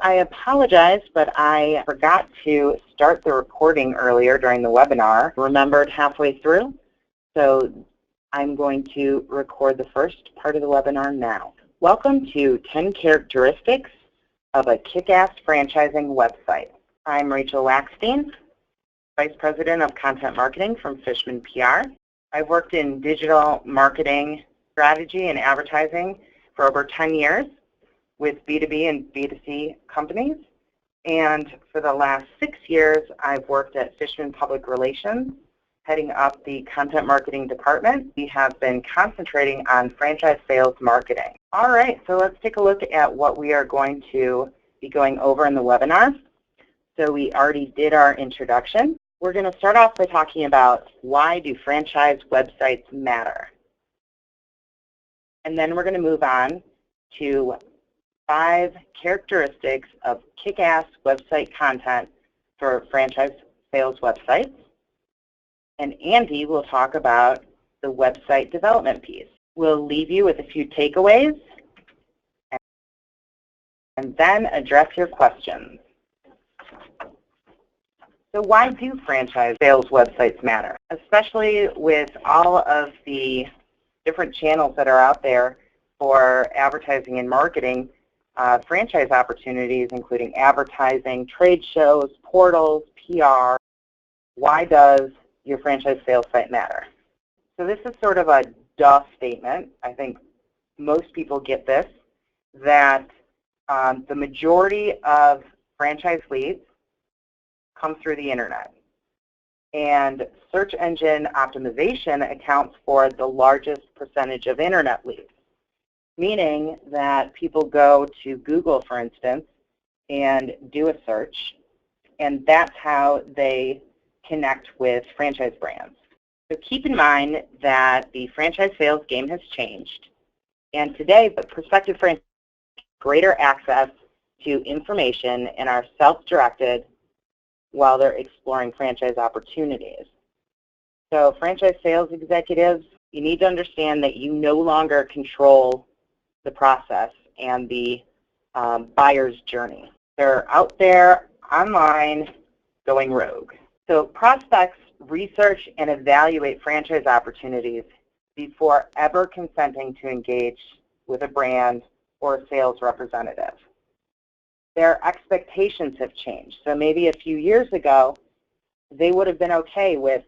I apologize, but I forgot to start the recording earlier during the webinar. Remembered halfway through, so I'm going to record the first part of the webinar now. Welcome to 10 Characteristics of a Kick-Ass Franchising Website. I'm Rachael Wachstein, Vice President of Content Marketing from Fishman PR. I've worked in digital marketing strategy and advertising for over 10 years with B2B and B2C companies. And for the last 6 years, I've worked at Fishman Public Relations, heading up the content marketing department. We have been concentrating on franchise sales marketing. All right, so let's take a look at what we are going to be going over in the webinar. So we already did our introduction. We're going to start off by talking about why do franchise websites matter. And then we're going to move on to 5 characteristics of kick-ass website content for franchise sales websites. And Andy will talk about the website development piece. We'll leave you with a few takeaways and then address your questions. So why do franchise sales websites matter? Especially with all of the different channels that are out there for advertising and marketing, franchise opportunities, including advertising, trade shows, portals, PR. Why does your franchise sales site matter? So this is sort of a duh statement. I think most people get this, that the majority of franchise leads come through the internet. And search engine optimization accounts for the largest percentage of internet leads, meaning that people go to Google, for instance, and do a search, and that's how they connect with franchise brands. So keep in mind that the franchise sales game has changed, and today the prospective franchisees have greater access to information and are self-directed while they're exploring franchise opportunities. So franchise sales executives, you need to understand that you no longer control the process and the buyer's journey. They're out there online going rogue. So prospects research and evaluate franchise opportunities before ever consenting to engage with a brand or a sales representative. Their expectations have changed. So maybe a few years ago, they would have been okay with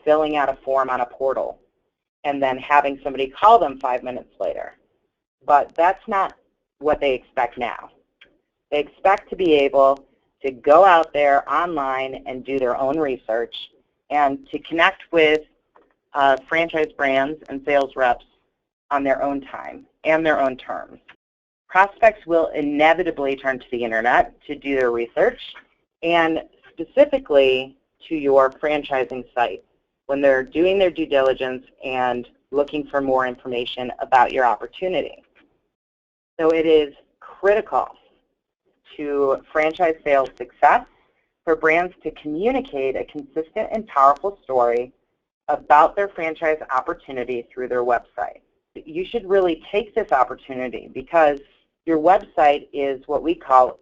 filling out a form on a portal and then having somebody call them 5 minutes later. But that's not what they expect now. They expect to be able to go out there online and do their own research and to connect with franchise brands and sales reps on their own time and their own terms. Prospects will inevitably turn to the internet to do their research, and specifically to your franchising site when they're doing their due diligence and looking for more information about your opportunity. So it is critical to franchise sales success for brands to communicate a consistent and powerful story about their franchise opportunity through their website. You should really take this opportunity because your website is what we call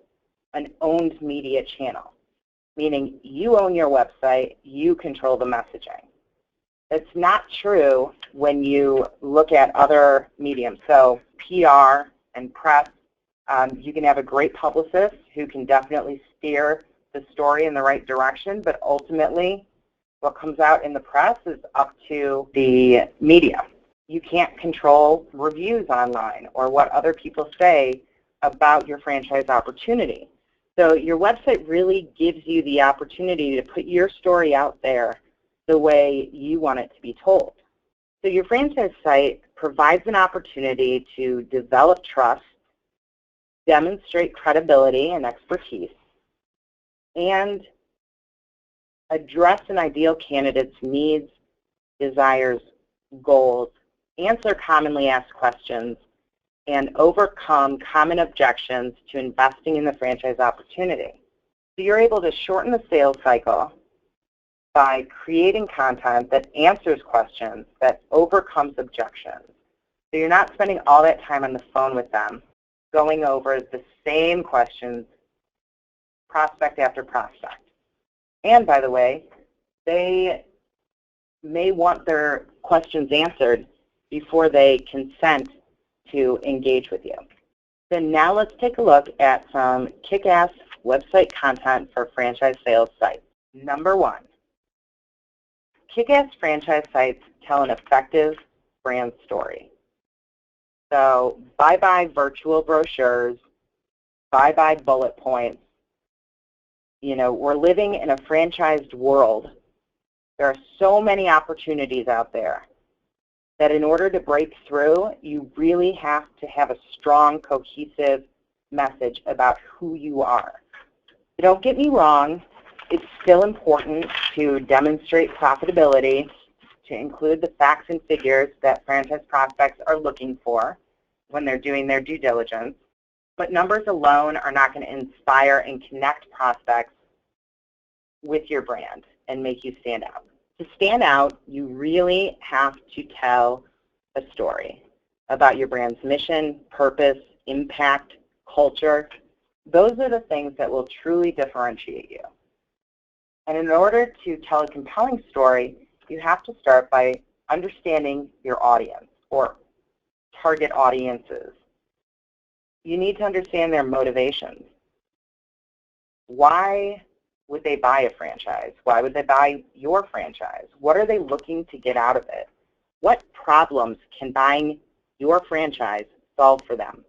an owned media channel, meaning you own your website, you control the messaging. It's not true when you look at other mediums. So PR and press, you can have a great publicist who can definitely steer the story in the right direction, but ultimately what comes out in the press is up to the media. You can't control reviews online or what other people say about your franchise opportunity. So your website really gives you the opportunity to put your story out there the way you want it to be told. So your franchise site provides an opportunity to develop trust, demonstrate credibility and expertise, and address an ideal candidate's needs, desires, goals, answer commonly asked questions, and overcome common objections to investing in the franchise opportunity. So you're able to shorten the sales cycle by creating content that answers questions, that overcomes objections. So you're not spending all that time on the phone with them going over the same questions prospect after prospect. And by the way, they may want their questions answered before they consent to engage with you. So now let's take a look at some kick-ass website content for franchise sales sites. Number 1, kick-ass franchise sites tell an effective brand story. So bye-bye virtual brochures, bye-bye bullet points. You know, we're living in a franchised world. There are so many opportunities out there that in order to break through, you really have to have a strong, cohesive message about who you are. Don't get me wrong, it's still important to demonstrate profitability, to include the facts and figures that franchise prospects are looking for when they're doing their due diligence. But numbers alone are not going to inspire and connect prospects with your brand and make you stand out. To stand out, you really have to tell a story about your brand's mission, purpose, impact, culture. Those are the things that will truly differentiate you. And in order to tell a compelling story, you have to start by understanding your audience or target audiences. You need to understand their motivations. Why would they buy a franchise? Why would they buy your franchise? What are they looking to get out of it? What problems can buying your franchise solve for them?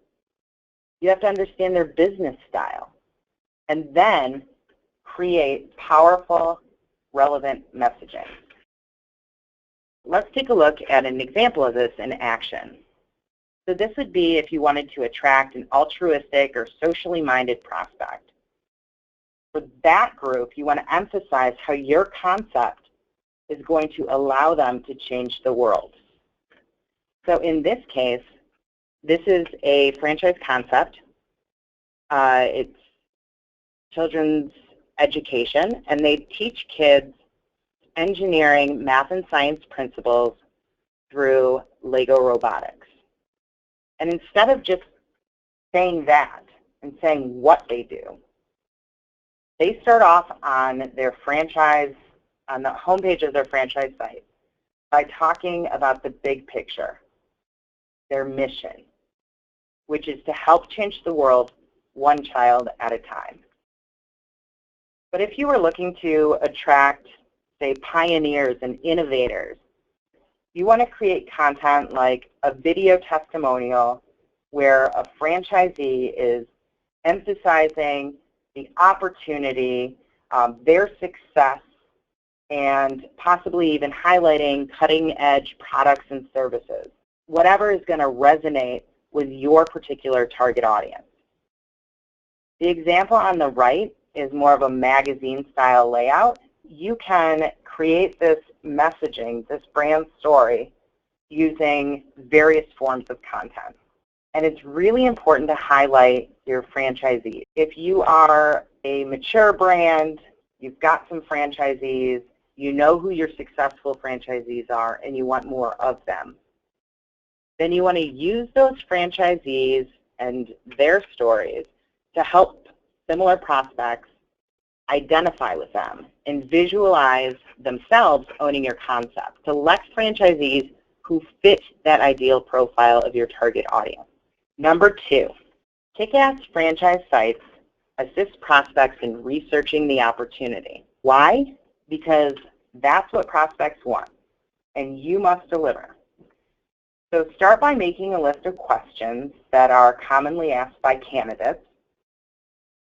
You have to understand their business style and then create powerful, relevant messaging. Let's take a look at an example of this in action. So this would be if you wanted to attract an altruistic or socially minded prospect. For that group, you want to emphasize how your concept is going to allow them to change the world. So in this case, this is a franchise concept. It's children's education, and they teach kids engineering, math, and science principles through Lego robotics. And instead of just saying that and saying what they do, they start off on their franchise, on the homepage of their franchise site, by talking about the big picture, their mission, which is to help change the world one child at a time. But if you were looking to attract, say, pioneers and innovators, you want to create content like a video testimonial where a franchisee is emphasizing the opportunity, their success, and possibly even highlighting cutting-edge products and services, whatever is going to resonate with your particular target audience. The example on the right is more of a magazine-style layout. You can create this messaging, this brand story, using various forms of content. And it's really important to highlight your franchisees. If you are a mature brand, you've got some franchisees, you know who your successful franchisees are, and you want more of them, then you want to use those franchisees and their stories to help similar prospects identify with them and visualize themselves owning your concept. Select franchisees who fit that ideal profile of your target audience. Number 2, kick-ass franchise sites assist prospects in researching the opportunity. Why? Because that's what prospects want, and you must deliver. So start by making a list of questions that are commonly asked by candidates,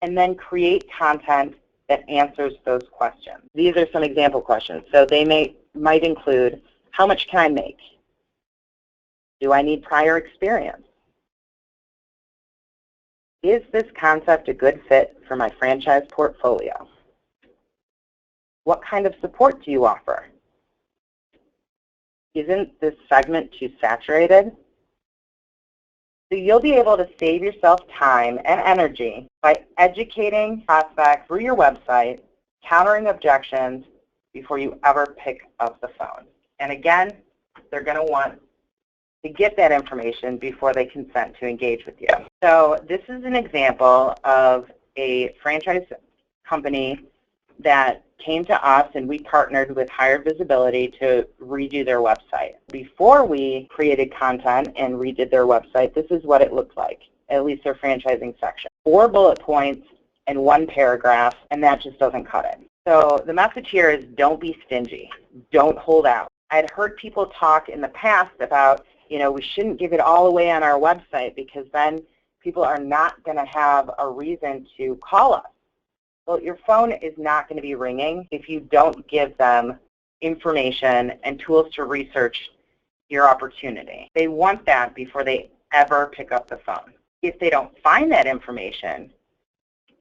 and then create content that answers those questions. These are some example questions. So they might include, how much can I make? Do I need prior experience? Is this concept a good fit for my franchise portfolio? What kind of support do you offer? Isn't this segment too saturated? So you'll be able to save yourself time and energy by educating prospects through your website, countering objections before you ever pick up the phone. And again, they're going to want to get that information before they consent to engage with you. So this is an example of a franchise company that came to us, and we partnered with Higher Visibility to redo their website. Before we created content and redid their website, this is what it looked like, at least their franchising section. 4 bullet points and 1 paragraph, and that just doesn't cut it. So the message here is don't be stingy. Don't hold out. I'd heard people talk in the past about, we shouldn't give it all away on our website because then people are not going to have a reason to call us. Well, your phone is not going to be ringing if you don't give them information and tools to research your opportunity. They want that before they ever pick up the phone. If they don't find that information,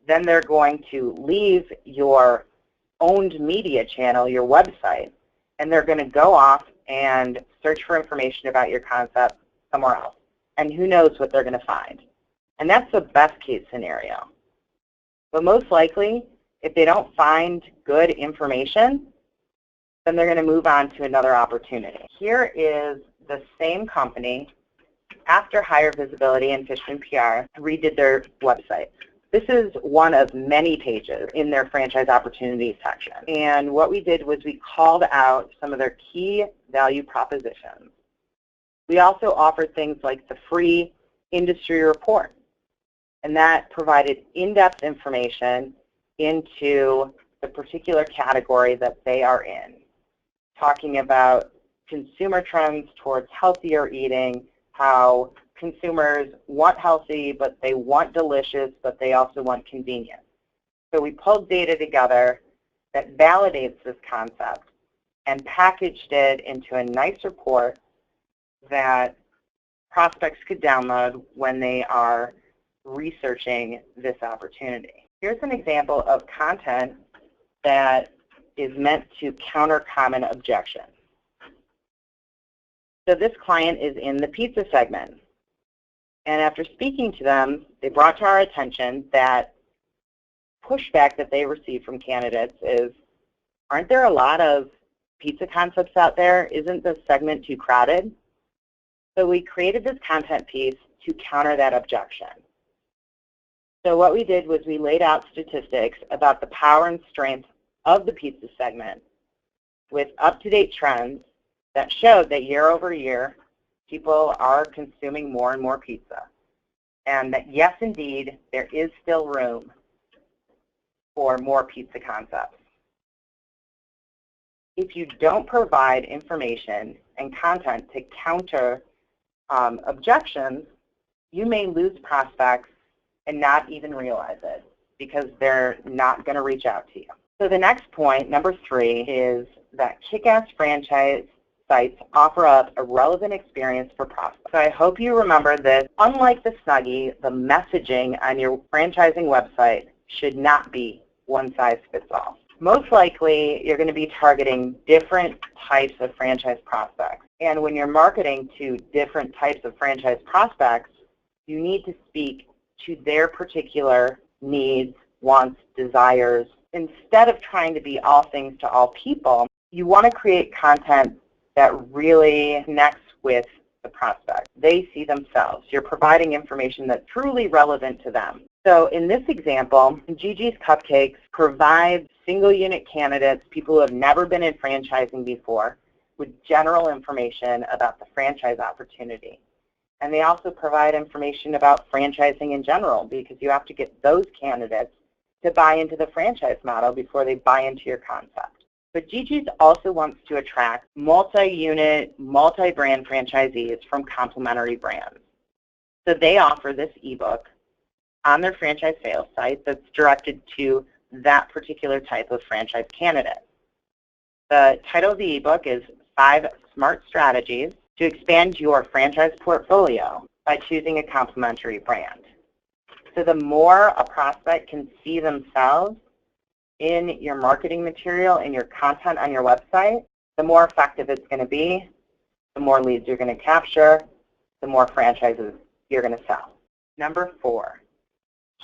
then they're going to leave your owned media channel, your website, and they're going to go off and search for information about your concept somewhere else. And who knows what they're going to find. And that's the best case scenario. But most likely, if they don't find good information, then they're going to move on to another opportunity. Here is the same company after Higher Visibility and Fishman PR redid their website. This is one of many pages in their franchise opportunity section. And what we did was we called out some of their key value propositions. We also offered things like the free industry report. And that provided in-depth information into the particular category that they are in, talking about consumer trends towards healthier eating, how consumers want healthy, but they want delicious, but they also want convenience. So we pulled data together that validates this concept and packaged it into a nice report that prospects could download when they are researching this opportunity. Here's an example of content that is meant to counter common objections. So this client is in the pizza segment. And after speaking to them, they brought to our attention that pushback that they receive from candidates is, aren't there a lot of pizza concepts out there? Isn't this segment too crowded? So we created this content piece to counter that objection. So what we did was we laid out statistics about the power and strength of the pizza segment with up-to-date trends that showed that year over year, people are consuming more and more pizza. And that yes, indeed, there is still room for more pizza concepts. If you don't provide information and content to counter objections, you may lose prospects and not even realize it because they're not going to reach out to you. So the next point, number 3, is that kick-ass franchise sites offer up a relevant experience for prospects. So I hope you remember this. Unlike the Snuggie, the messaging on your franchising website should not be one size fits all. Most likely, you're going to be targeting different types of franchise prospects. And when you're marketing to different types of franchise prospects, you need to speak to their particular needs, wants, desires. Instead of trying to be all things to all people, you want to create content that really connects with the prospect. They see themselves. You're providing information that's truly relevant to them. So in this example, Gigi's Cupcakes provides single unit candidates, people who have never been in franchising before, with general information about the franchise opportunity. And they also provide information about franchising in general because you have to get those candidates to buy into the franchise model before they buy into your concept. But Gigi's also wants to attract multi-unit, multi-brand franchisees from complementary brands. So they offer this ebook on their franchise sales site that's directed to that particular type of franchise candidate. The title of the ebook is 5 Smart Strategies to Expand Your Franchise Portfolio by Choosing a Complementary Brand. So the more a prospect can see themselves in your marketing material and your content on your website, the more effective it's going to be, the more leads you're going to capture, the more franchises you're going to sell. Number 4,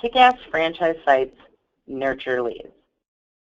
kick-ass franchise sites nurture leads.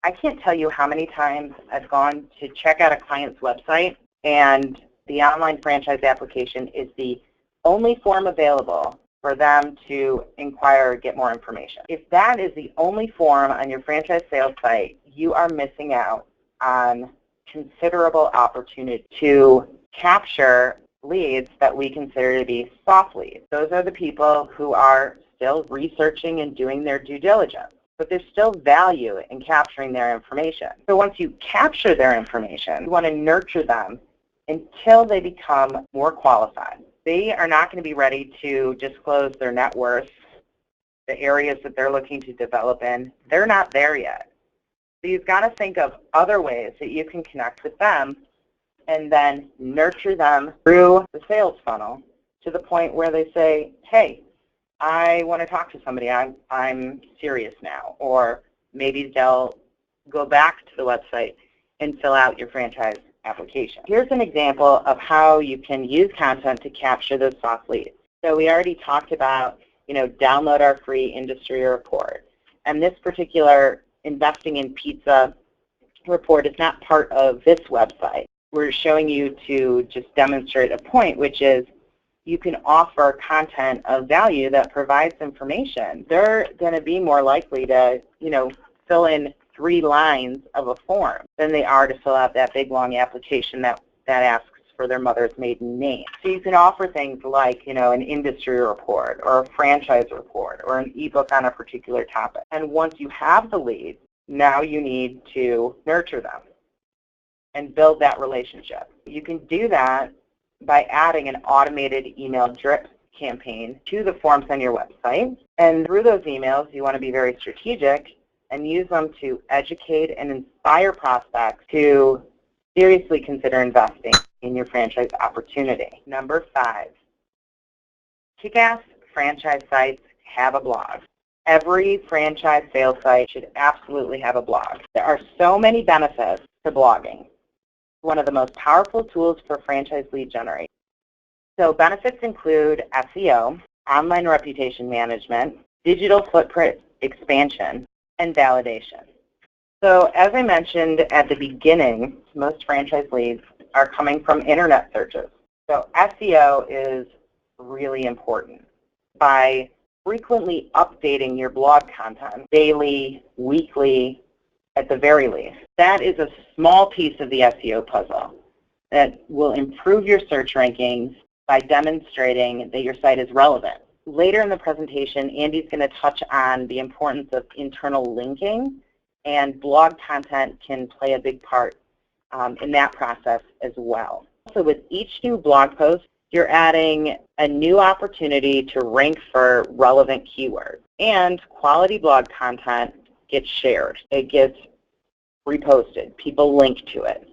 I can't tell you how many times I've gone to check out a client's website and the online franchise application is the only form available for them to inquire or get more information. If that is the only form on your franchise sales site, you are missing out on considerable opportunity to capture leads that we consider to be soft leads. Those are the people who are still researching and doing their due diligence, but there's still value in capturing their information. So once you capture their information, you want to nurture them until they become more qualified. They are not going to be ready to disclose their net worth, the areas that they're looking to develop in. They're not there yet. So you've got to think of other ways that you can connect with them and then nurture them through the sales funnel to the point where they say, hey, I want to talk to somebody. I'm serious now. Or maybe they'll go back to the website and fill out your franchise application. Here's an example of how you can use content to capture those soft leads. So we already talked about, download our free industry report. And this particular investing in pizza report is not part of this website. We're showing you to just demonstrate a point, which is you can offer content of value that provides information. They're going to be more likely to, fill in 3 lines of a form than they are to fill out that big long application that asks for their mother's maiden name. So you can offer things like, an industry report or a franchise report or an ebook on a particular topic. And once you have the leads, now you need to nurture them and build that relationship. You can do that by adding an automated email drip campaign to the forms on your website. And through those emails, you want to be very strategic and use them to educate and inspire prospects to seriously consider investing in your franchise opportunity. Number 5, kick-ass franchise sites have a blog. Every franchise sales site should absolutely have a blog. There are so many benefits to blogging. One of the most powerful tools for franchise lead generation. So benefits include SEO, online reputation management, digital footprint expansion, and validation. So as I mentioned at the beginning, most franchise leads are coming from internet searches. So SEO is really important. By frequently updating your blog content, daily, weekly, at the very least, that is a small piece of the SEO puzzle that will improve your search rankings by demonstrating that your site is relevant. Later in the presentation, Andy's going to touch on the importance of internal linking, and blog content can play a big part in that process as well. So with each new blog post, you're adding a new opportunity to rank for relevant keywords. And quality blog content gets shared. It gets reposted. People link to it.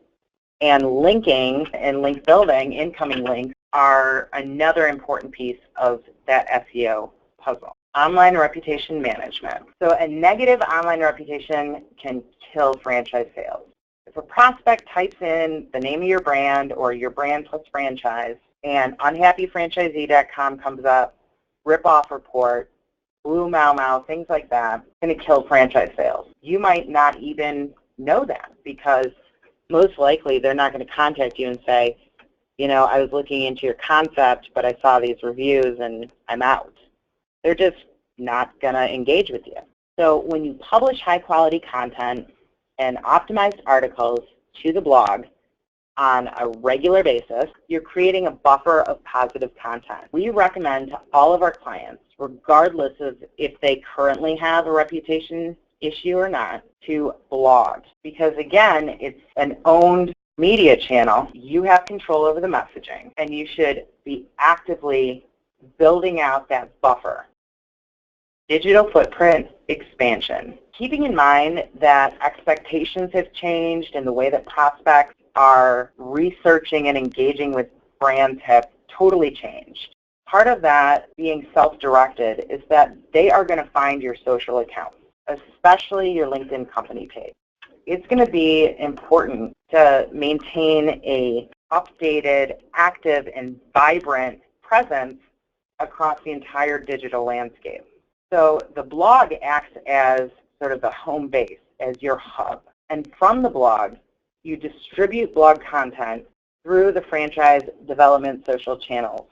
And linking and link building, incoming links, are another important piece of that SEO puzzle. Online reputation management. So a negative online reputation can kill franchise sales. If a prospect types in the name of your brand or your brand plus franchise and unhappyfranchisee.com comes up, rip-off report, blue mau, things like that, it's going to kill franchise sales. You might not even know that because most likely they're not going to contact you and say, I was looking into your concept, but I saw these reviews and I'm out. They're just not going to engage with you. So when you publish high-quality content and optimized articles to the blog on a regular basis, you're creating a buffer of positive content. We recommend to all of our clients, regardless of if they currently have a reputation issue or not, to blog. Because again, it's an owned media channel. You have control over the messaging, and you should be actively building out that buffer. Digital footprint expansion. Keeping in mind that expectations have changed and the way that prospects are researching and engaging with brands have totally changed. Part of that being self-directed is that they are going to find your social accounts, especially your LinkedIn company page. It's going to be important to maintain a updated, active, and vibrant presence across the entire digital landscape. So the blog acts as sort of the home base, as your hub. And from the blog, you distribute blog content through the franchise development social channels.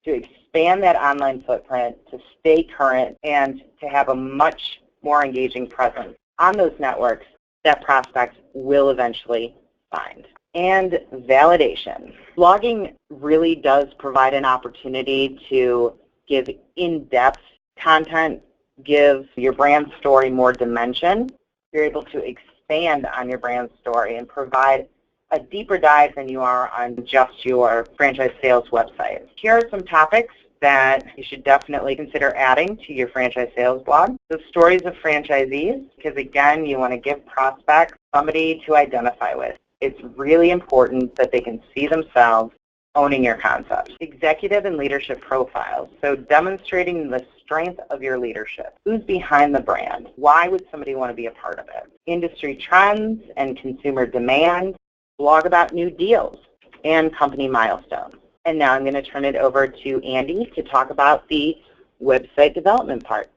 to expand that online footprint, to stay current, and to have a much more engaging presence on those networks that prospects will eventually find. And validation. Blogging really does provide an opportunity to give in-depth content, give your brand story more dimension. You're able to expand on your brand story and provide a deeper dive than you are on just your franchise sales website. Here are some topics that you should definitely consider adding to your franchise sales blog. The stories of franchisees, because again, you want to give prospects somebody to identify with. It's really important that they can see themselves owning your concept. Executive and leadership profiles, so demonstrating the strength of your leadership. Who's behind the brand? Why would somebody want to be a part of it? Industry trends and consumer demand. Blog about new deals and company milestones. And now I'm going to turn it over to Andy to talk about the website development part.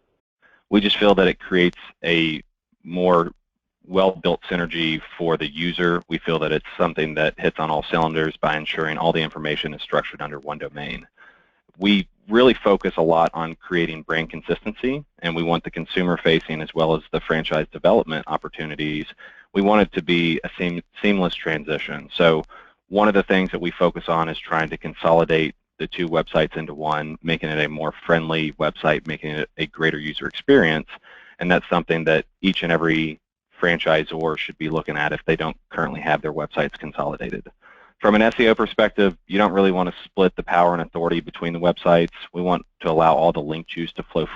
We just feel that it creates a more well-built synergy for the user. We feel that it's something that hits on all cylinders by ensuring all the information is structured under one domain. We really focus a lot on creating brand consistency, and we want the consumer-facing as well as the franchise development opportunities. We want it to be a seamless transition. So one of the things that we focus on is trying to consolidate the two websites into one, making it a more friendly website, making it a greater user experience, and that's something that each and every franchisor should be looking at if they don't currently have their websites consolidated. From an SEO perspective, you don't really want to split the power and authority between the websites. We want to allow all the link juice to flow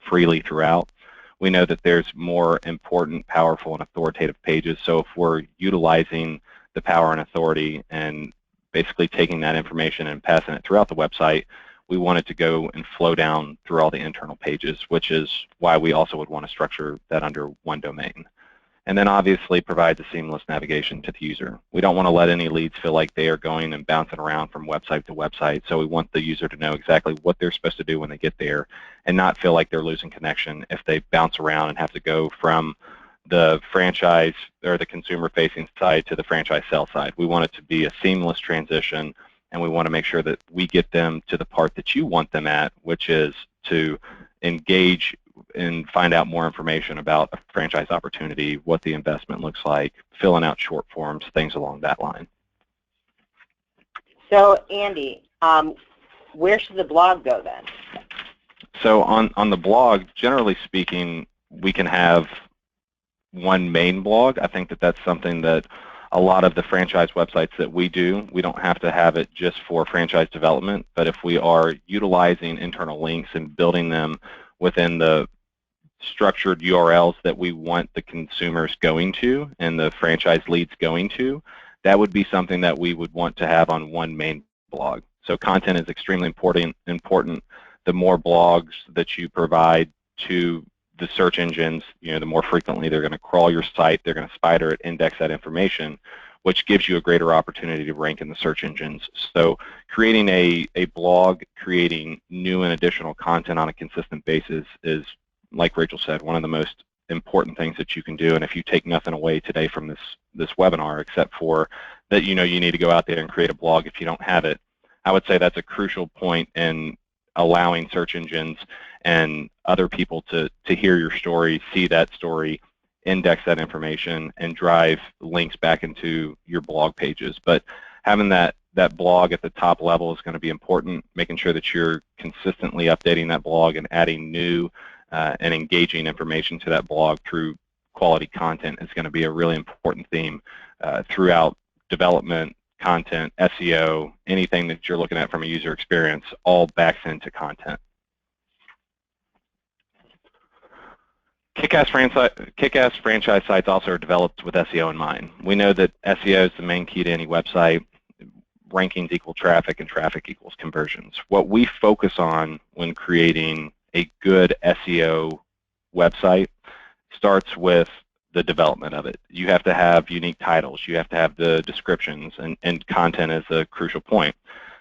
freely throughout. We know that there's more important, powerful, and authoritative pages, so if we're utilizing the power and authority and basically taking that information and passing it throughout the website, we want it to go and flow down through all the internal pages, which is why we also would want to structure that under one domain. And then obviously provides a seamless navigation to the user. We don't want to let any leads feel like they are going and bouncing around from website to website, so we want the user to know exactly what they're supposed to do when they get there and not feel like they're losing connection if they bounce around and have to go from the franchise or the consumer-facing side to the franchise sales side. We want it to be a seamless transition, and we want to make sure that we get them to the part that you want them at, which is to engage and find out more information about a franchise opportunity, what the investment looks like, filling out short forms, things along that line. So, Andy, where should the blog go then? So on the blog, generally speaking, we can have one main blog. I think that that's something that a lot of the franchise websites that we do, we don't have to have it just for franchise development, but if we are utilizing internal links and building them within the structured URLs that we want the consumers going to and the franchise leads going to, that would be something that we would want to have on one main blog. So content is extremely important. The more blogs that you provide to the search engines, the more frequently they're going to crawl your site, they're going to spider it, index that information, which gives you a greater opportunity to rank in the search engines. So creating a blog, creating new and additional content on a consistent basis is, like Rachel said, one of the most important things that you can do. And if you take nothing away today from this webinar, except for that you need to go out there and create a blog if you don't have it, I would say that's a crucial point in allowing search engines and other people to hear your story, see that story, index that information, and drive links back into your blog pages. But having that blog at the top level is going to be important, making sure that you're consistently updating that blog and adding new and engaging information to that blog through quality content is going to be a really important theme throughout development, content, SEO, anything that you're looking at from a user experience, all backs into content. Kick-ass franchise sites also are developed with SEO in mind. We know that SEO is the main key to any website. Rankings equal traffic, and traffic equals conversions. What we focus on when creating a good SEO website starts with the development of it. You have to have unique titles. You have to have the descriptions, and content is a crucial point.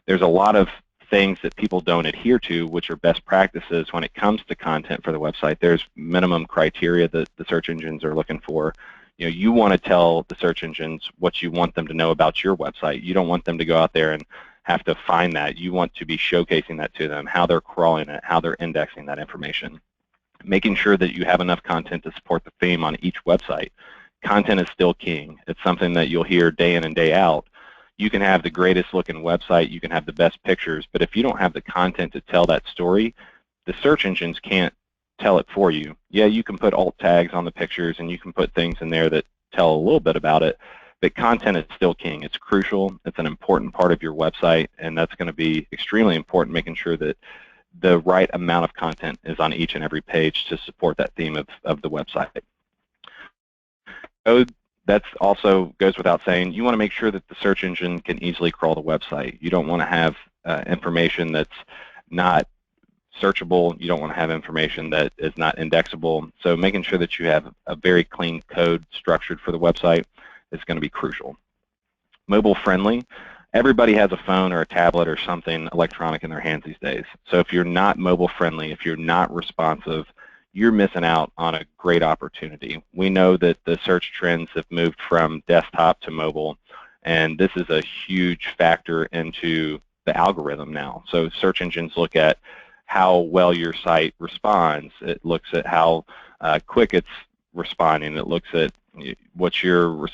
There's a lot of things that people don't adhere to, which are best practices when it comes to content for the website. There's minimum criteria that the search engines are looking for. You want to tell the search engines what you want them to know about your website. You don't want them to go out there and have to find that. You want to be showcasing that to them, how they're crawling it, how they're indexing that information. Making sure that you have enough content to support the theme on each website. Content is still king. It's something that you'll hear day in and day out. You can have the greatest looking website, you can have the best pictures, but if you don't have the content to tell that story, the search engines can't tell it for you. Yeah, you can put alt tags on the pictures and you can put things in there that tell a little bit about it, but content is still king. It's crucial. It's an important part of your website, and that's going to be extremely important, making sure that the right amount of content is on each and every page to support that theme of the website. Code, that also goes without saying. You want to make sure that the search engine can easily crawl the website. You don't want to have information that's not searchable. You don't want to have information that is not indexable. So making sure that you have a very clean code structured for the website is going to be crucial. Mobile friendly. Everybody has a phone or a tablet or something electronic in their hands these days. So if you're not mobile friendly, if you're not responsive, you're missing out on a great opportunity. We know that the search trends have moved from desktop to mobile, and this is a huge factor into the algorithm now. So search engines look at how well your site responds. It looks at how quick it's responding. It looks at what your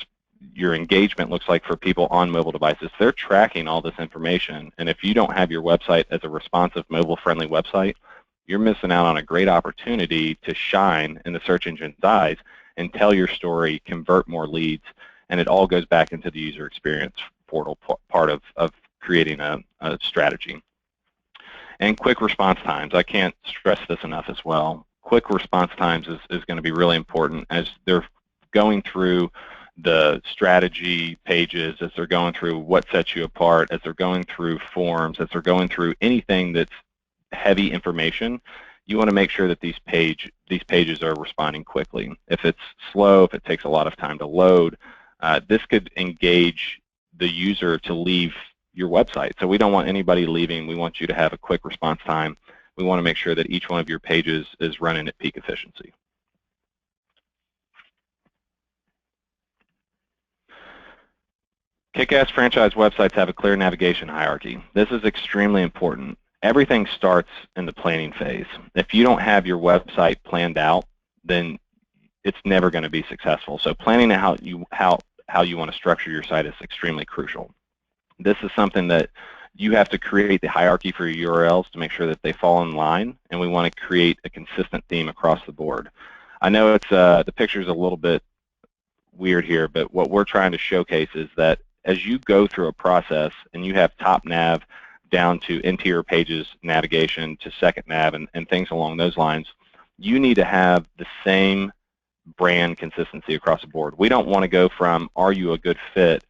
engagement looks like for people on mobile devices. They're tracking all this information, and if you don't have your website as a responsive, mobile-friendly website, you're missing out on a great opportunity to shine in the search engine's eyes and tell your story, convert more leads, and it all goes back into the user experience portal part of creating a strategy. And quick response times. I can't stress this enough as well. Quick response times is going to be really important as they're going through the strategy pages, as they're going through what sets you apart, as they're going through forms, as they're going through anything that's heavy information. You want to make sure that these pages are responding quickly. If it's slow, if it takes a lot of time to load, this could engage the user to leave your website. So we don't want anybody leaving. We want you to have a quick response time. We want to make sure that each one of your pages is running at peak efficiency. Kick-ass franchise websites have a clear navigation hierarchy. This is extremely important. Everything starts in the planning phase. If you don't have your website planned out, then it's never going to be successful. So planning out how you want to structure your site is extremely crucial. This is something that you have to create the hierarchy for your URLs to make sure that they fall in line, and we want to create a consistent theme across the board. I know it's the picture's a little bit weird here, but what we're trying to showcase is that as you go through a process and you have top nav down to interior pages navigation to second nav and things along those lines, you need to have the same brand consistency across the board. We don't want to go from are you a good fit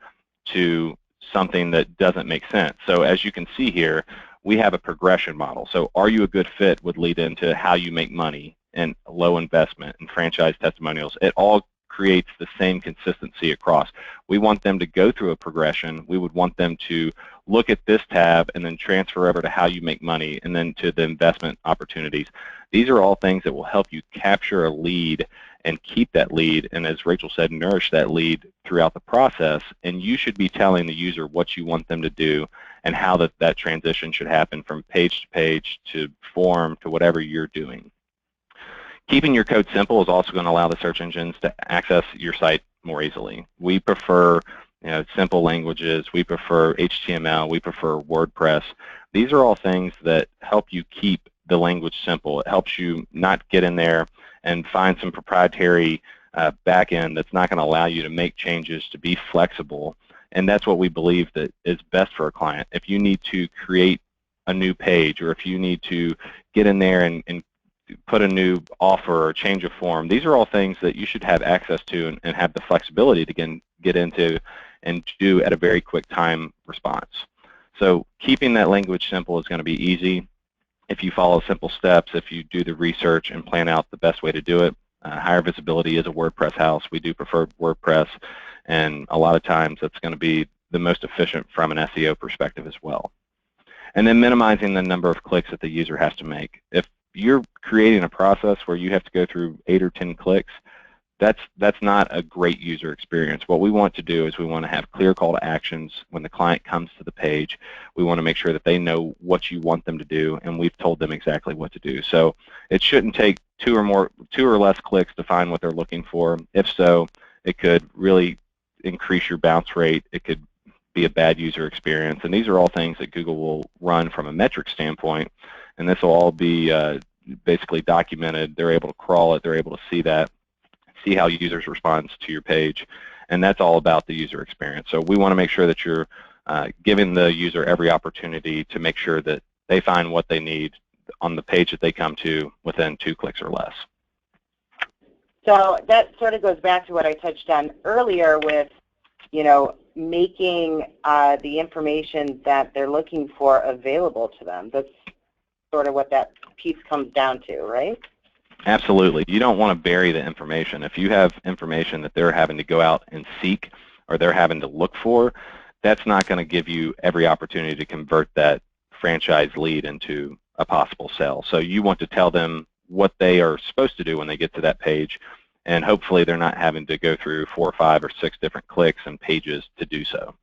to something that doesn't make sense. So as you can see here, we have a progression model. So are you a good fit would lead into how you make money and low investment and franchise testimonials. It all creates the same consistency across. We want them to go through a progression. We would want them to look at this tab and then transfer over to how you make money and then to the investment opportunities. These are all things that will help you capture a lead and keep that lead, and as Rachel said, nourish that lead throughout the process, and you should be telling the user what you want them to do and how that transition should happen from page to page to form to whatever you're doing. Keeping your code simple is also going to allow the search engines to access your site more easily. We prefer simple languages. We prefer HTML. We prefer WordPress. These are all things that help you keep the language simple. It helps you not get in there and find some proprietary backend that's not going to allow you to make changes, to be flexible. And that's what we believe that is best for a client. If you need to create a new page, or if you need to get in there and put a new offer or change a form, these are all things that you should have access to and have the flexibility to get into and do at a very quick time response. So keeping that language simple is going to be easy if you follow simple steps, if you do the research and plan out the best way to do it. Higher Visibility is a WordPress house. We do prefer WordPress, and a lot of times that's going to be the most efficient from an SEO perspective as well. And then minimizing the number of clicks that the user has to make. If you're creating a process where you have to go through 8 or 10 clicks, that's not a great user experience. What we want to do is we want to have clear call to actions when the client comes to the page. We want to make sure that they know what you want them to do, and we've told them exactly what to do. So it shouldn't take two or less clicks to find what they're looking for. If so, it could really increase your bounce rate. It could be a bad user experience, and these are all things that Google will run from a metric standpoint, and this will all be basically documented. They're able to crawl it. They're able to see that, see how users respond to your page, and that's all about the user experience. So we want to make sure that you're giving the user every opportunity to make sure that they find what they need on the page that they come to within 2 clicks or less. So that sort of goes back to what I touched on earlier with, making the information that they're looking for available to them. That's sort of what that piece comes down to, right? Absolutely. You don't want to bury the information. If you have information that they're having to go out and seek or they're having to look for, that's not going to give you every opportunity to convert that franchise lead into a possible sale. So you want to tell them what they are supposed to do when they get to that page, and hopefully they're not having to go through 4 or 5 or 6 different clicks and pages to do so.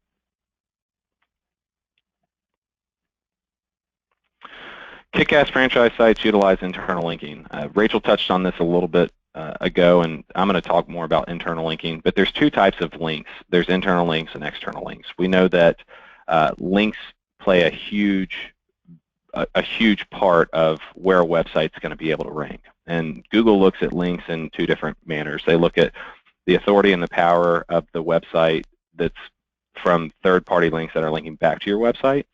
Kick-ass franchise sites utilize internal linking. Rachel touched on this a little bit ago, and I'm going to talk more about internal linking, but there's 2 types of links. There's internal links and external links. We know that links play a huge part of where a website's going to be able to rank. And Google looks at links in 2 different manners. They look at the authority and the power of the website that's from third-party links that are linking back to your website,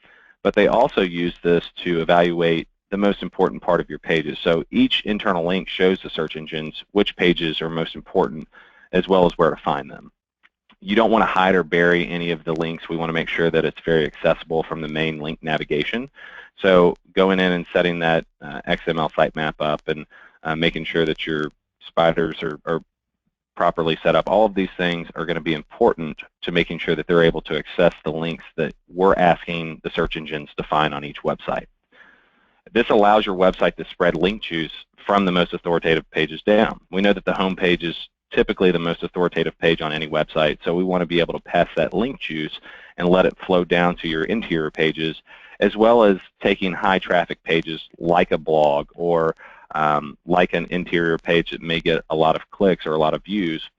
but they also use this to evaluate the most important part of your pages. So each internal link shows the search engines which pages are most important, as well as where to find them. You don't want to hide or bury any of the links. We want to make sure that it's very accessible from the main link navigation. So going in and setting that XML sitemap up and making sure that your spiders are properly set up, all of these things are going to be important to making sure that they're able to access the links that we're asking the search engines to find on each website. This allows your website to spread link juice from the most authoritative pages down. We know that the home page is typically the most authoritative page on any website, so we want to be able to pass that link juice and let it flow down to your interior pages, as well as taking high traffic pages like a blog or like an interior page that may get a lot of clicks or a lot of views,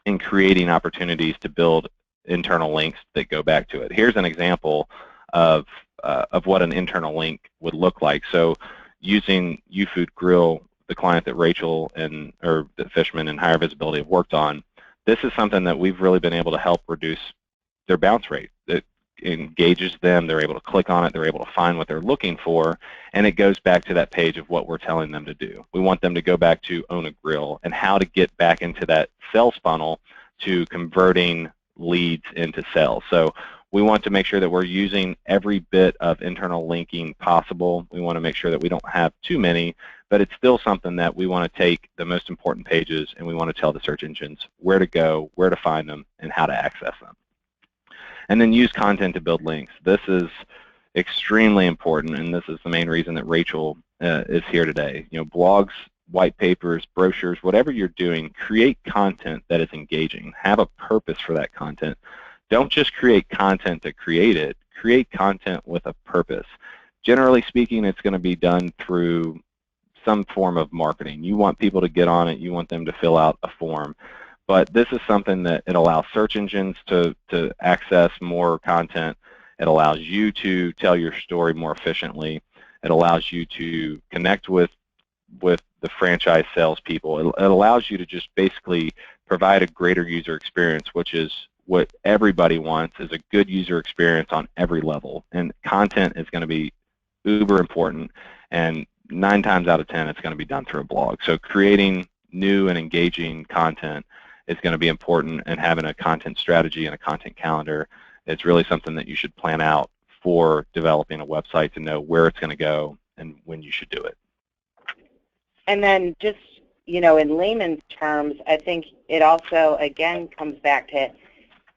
and creating opportunities to build internal links that go back to it. Here's an example of what an internal link would look like. So using YouFood Grill, the client that Rachael or that Fishman and Higher Visibility have worked on, this is something that we've really been able to help reduce their bounce rate. It engages them, they're able to click on it, they're able to find what they're looking for, and it goes back to that page of what we're telling them to do. We want them to go back to Own a Grill and how to get back into that sales funnel to converting leads into sales. So we want to make sure that we're using every bit of internal linking possible. We want to make sure that we don't have too many, but it's still something that we want to take the most important pages and we want to tell the search engines where to go, where to find them, and how to access them. And then use content to build links. This is extremely important, and this is the main reason that Rachael is here today. Blogs, white papers, brochures, whatever you're doing, create content that is engaging. Have a purpose for that content. Don't just create content to create it. Create content with a purpose. Generally speaking, it's going to be done through some form of marketing. You want people to get on it. You want them to fill out a form. But this is something that it allows search engines to access more content. It allows you to tell your story more efficiently. It allows you to connect with the franchise salespeople. It allows you to just basically provide a greater user experience, which is what everybody wants, is a good user experience on every level. And content is going to be uber important, and 9 times out of 10 it's going to be done through a blog. So creating new and engaging content is going to be important, and having a content strategy and a content calendar is really something that you should plan out for developing a website to know where it's going to go and when you should do it. And then just, in layman's terms, I think it also, again, comes back to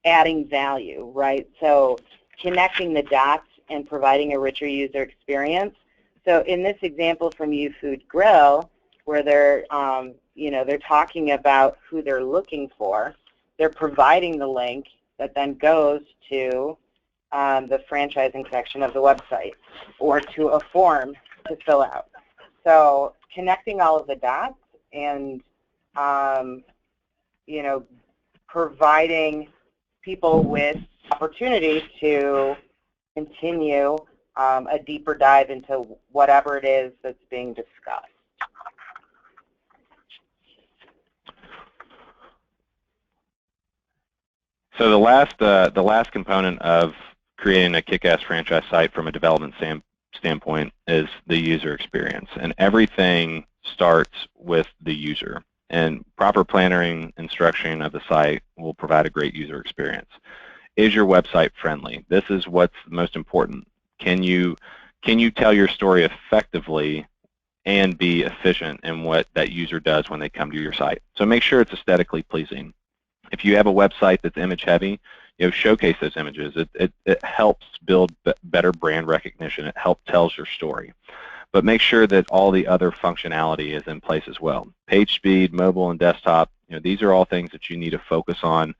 adding value, right? So connecting the dots and providing a richer user experience. So in this example from YouFood Grill, where they're they're talking about who they're looking for. They're providing the link that then goes to the franchising section of the website or to a form to fill out. So connecting all of the dots and, providing people with opportunity to continue a deeper dive into whatever it is that's being discussed. So the last component of creating a kick-ass franchise site from a development standpoint is the user experience, and everything starts with the user. And proper planning and structuring of the site will provide a great user experience. Is your website friendly? This is what's most important. Can you tell your story effectively and be efficient in what that user does when they come to your site? So make sure it's aesthetically pleasing. If you have a website that's image heavy, showcase those images. It helps build better brand recognition. It helps tells your story. But make sure that all the other functionality is in place as well. Page speed, mobile and desktop, these are all things that you need to focus on.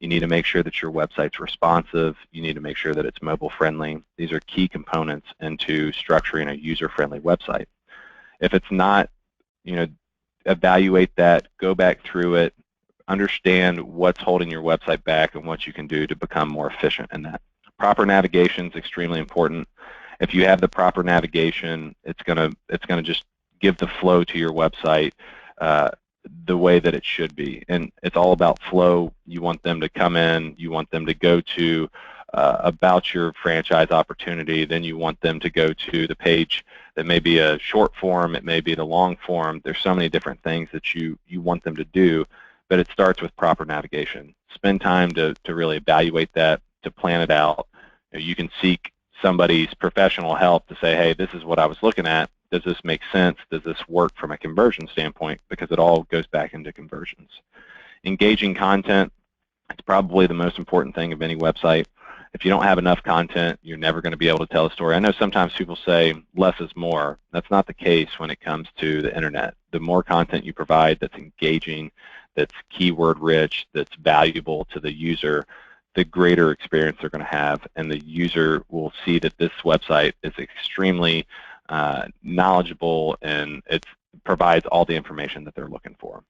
You need to make sure that your website's responsive. You need to make sure that it's mobile friendly. These are key components into structuring a user-friendly website. If it's not, evaluate that, go back through it, understand what's holding your website back and what you can do to become more efficient in that. Proper navigation is extremely important. If you have the proper navigation, it's gonna just give the flow to your website the way that it should be. And it's all about flow. You want them to come in, you want them to go to about your franchise opportunity, then you want them to go to the page that may be a short form, it may be the long form. There's so many different things that you want them to do, but it starts with proper navigation. Spend time to really evaluate that, to plan it out. You can seek somebody's professional help to say, hey, this is what I was looking at. Does this make sense? Does this work from a conversion standpoint? Because it all goes back into conversions. Engaging content is probably the most important thing of any website. If you don't have enough content, you're never going to be able to tell a story. I know sometimes people say less is more. That's not the case when it comes to the internet. The more content you provide that's engaging, that's keyword rich, that's valuable to the user, the greater experience they're going to have, and the user will see that this website is extremely knowledgeable and it provides all the information that they're looking for.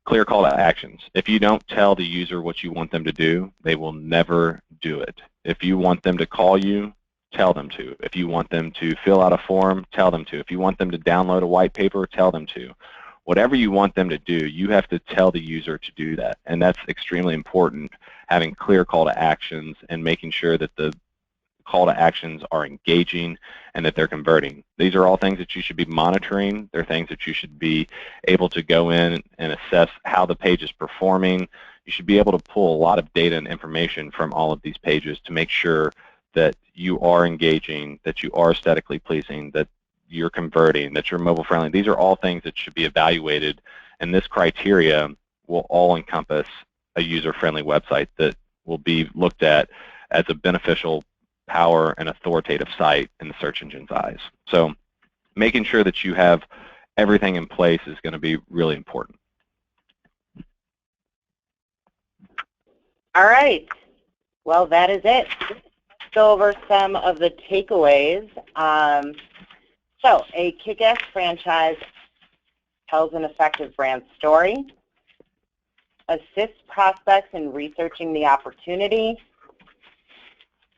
Clear call to actions. If you don't tell the user what you want them to do, they will never do it. If you want them to call you, tell them to. If you want them to fill out a form, tell them to. If you want them to download a white paper, tell them to. Whatever you want them to do, you have to tell the user to do that, and that's extremely important, having clear call to actions and making sure that the call to actions are engaging and that they're converting. These are all things that you should be monitoring. They're things that you should be able to go in and assess how the page is performing. You should be able to pull a lot of data and information from all of these pages to make sure that you are engaging, that you are aesthetically pleasing, that you're converting, that you're mobile friendly. These are all things that should be evaluated, and this criteria will all encompass a user-friendly website that will be looked at as a beneficial, power, and authoritative site in the search engine's eyes. So making sure that you have everything in place is going to be really important. All right. Well, that is it. Go over some of the takeaways. So a kick-ass franchise tells an effective brand story, assists prospects in researching the opportunity,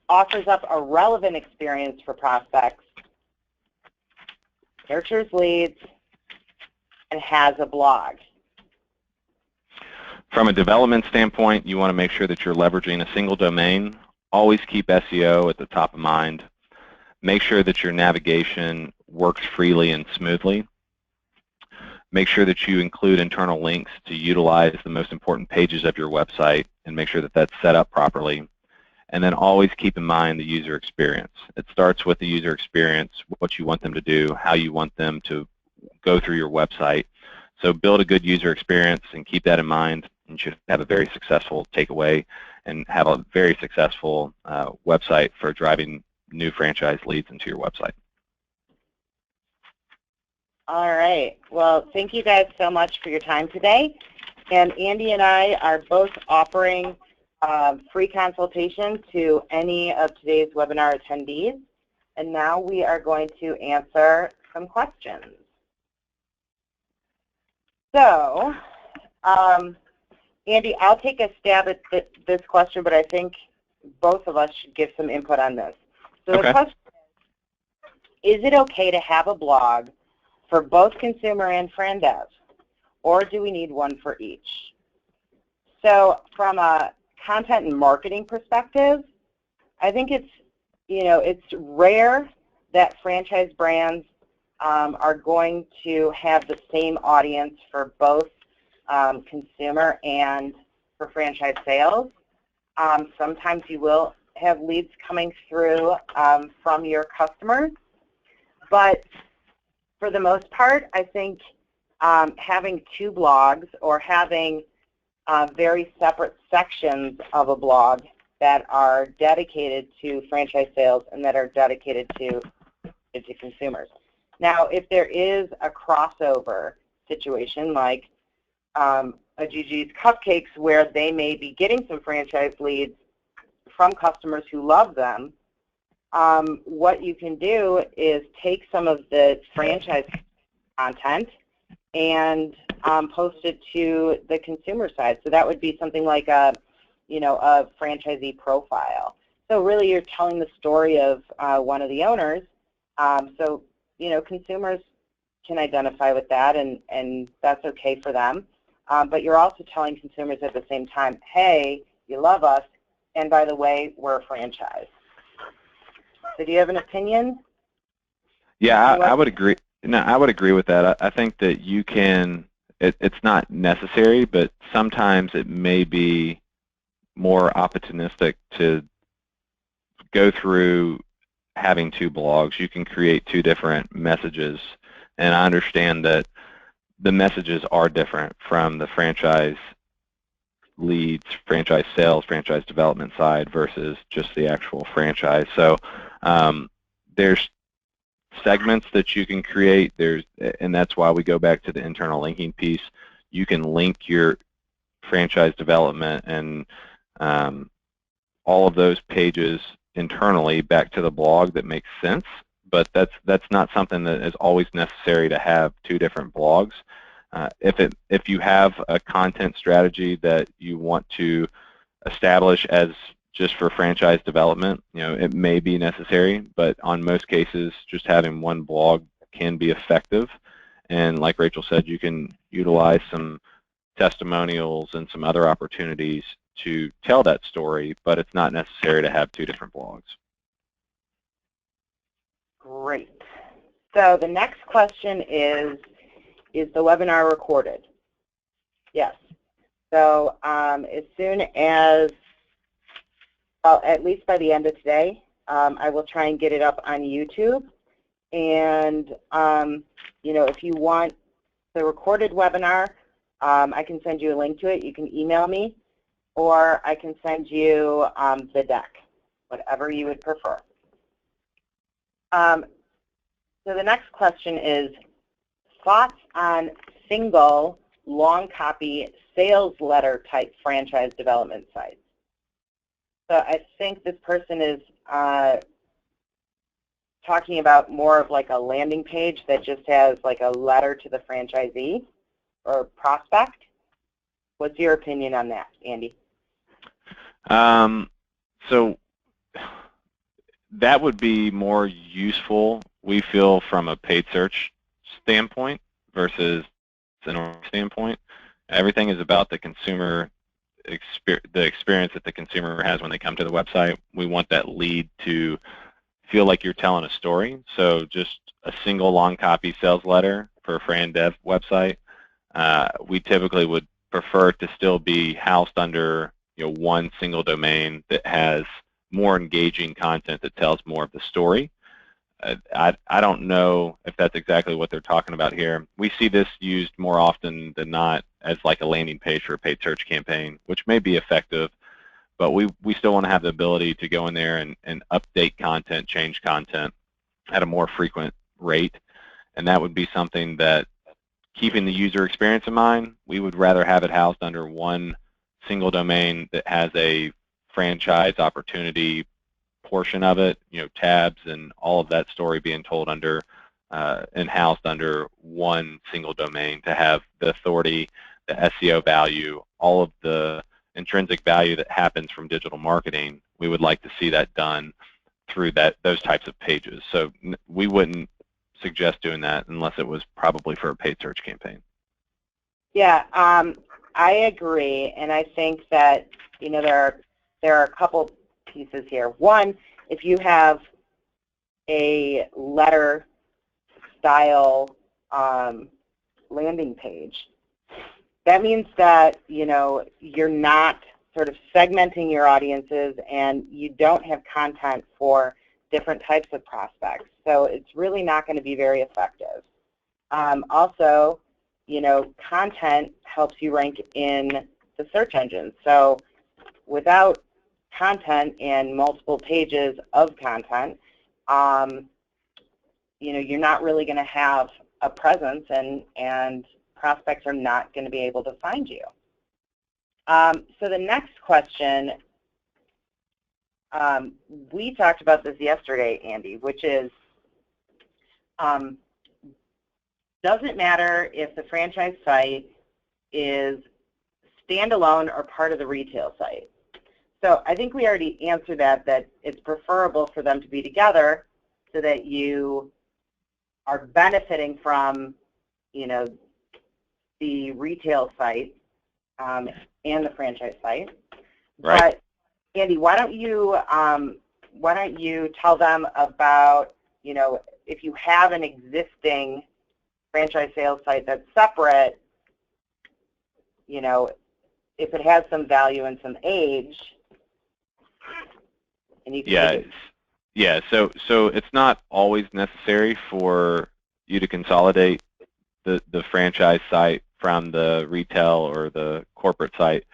offers up a relevant experience for prospects, nurtures leads, and has a blog. From a development standpoint, you want to make sure that you're leveraging a single domain. Always keep SEO at the top of mind. Make sure that your navigation works freely and smoothly. Make sure that you include internal links to utilize the most important pages of your website and make sure that that's set up properly. And then always keep in mind the user experience. It starts with the user experience, what you want them to do, how you want them to go through your website. So build a good user experience and keep that in mind. You should have a very successful takeaway and have a very successful website for driving new franchise leads into your website. All right. Well, thank you guys so much for your time today. And Andy and I are both offering free consultation to any of today's webinar attendees. And now we are going to answer some questions. So, Andy, I'll take a stab at this question, but I think both of us should give some input on this. So the question is it okay to have a blog for both consumer and fran dev, or do we need one for each? So from a content and marketing perspective, I think it's rare that franchise brands are going to have the same audience for both consumer and for franchise sales. Sometimes you will have leads coming through from your customers, but for the most part, I think having two blogs or having very separate sections of a blog that are dedicated to franchise sales and that are dedicated to consumers. Now, if there is a crossover situation like a Gigi's Cupcakes where they may be getting some franchise leads from customers who love them, what you can do is take some of the franchise content and post it to the consumer side. So that would be something like a franchisee profile. So really you're telling the story of one of the owners. So, consumers can identify with that, and that's okay for them. But you're also telling consumers at the same time, hey, you love us, and by the way, we're a franchise. So do you have an opinion? Yeah, I would agree. No, I would agree with that. I think that you can, it's not necessary, but sometimes it may be more opportunistic to go through having two blogs. You can create two different messages, and I understand that the messages are different from the franchise leads, franchise sales, franchise development side versus just the actual franchise. So there's segments that you can create, and that's why we go back to the internal linking piece. You can link your franchise development and all of those pages internally back to the blog that makes sense, but that's not something that is always necessary to have two different blogs. If you have a content strategy that you want to establish as just for franchise development, it may be necessary, but on most cases, just having one blog can be effective. And like Rachel said, you can utilize some testimonials and some other opportunities to tell that story, but it's not necessary to have two different blogs. Great. So the next question is the webinar recorded? Yes. So as soon as, well, at least by the end of today, I will try and get it up on YouTube. And, if you want the recorded webinar, I can send you a link to it. You can email me, or I can send you the deck, whatever you would prefer. So the next question is thoughts on single long copy sales letter type franchise development sites. So I think this person is talking about more of like a landing page that just has like a letter to the franchisee or prospect. What's your opinion on that, Andy? So that would be more useful, we feel, from a paid search standpoint versus an organic standpoint. Everything is about the consumer, the experience that the consumer has when they come to the website. We want that lead to feel like you're telling a story. So just a single long copy sales letter for a Fran Dev website, we typically would prefer to still be housed under one single domain that has more engaging content that tells more of the story. I don't know if that's exactly what they're talking about here. We see this used more often than not as like a landing page for a paid search campaign, which may be effective, but we still want to have the ability to go in there and update content, change content at a more frequent rate. and that would be something that, keeping the user experience in mind, we would rather have it housed under one single domain that has a franchise opportunity portion of it, tabs and all of that story being told under and housed under one single domain, to have the authority, the SEO value, all of the intrinsic value that happens from digital marketing. We would like to see that done through those types of pages. So we wouldn't suggest doing that unless it was probably for a paid search campaign. Yeah, I agree, and I think that there are a couple pieces here. One, if you have a letter style landing page, that means that you're not sort of segmenting your audiences, and you don't have content for different types of prospects. So it's really not going to be very effective. Also, content helps you rank in the search engine. So without content and multiple pages of content, you're not really going to have a presence, and prospects are not going to be able to find you. So the next question, we talked about this yesterday, Andy, which is, does it matter if the franchise site is standalone or part of the retail site? So I think we already answered that it's preferable for them to be together so that you are benefiting from, the retail site and the franchise site. Right. But Andy, why don't you tell them about, if you have an existing franchise sales site that's separate, if it has some value and some age, and you can So it's not always necessary for you to consolidate the franchise site from the retail or the corporate site.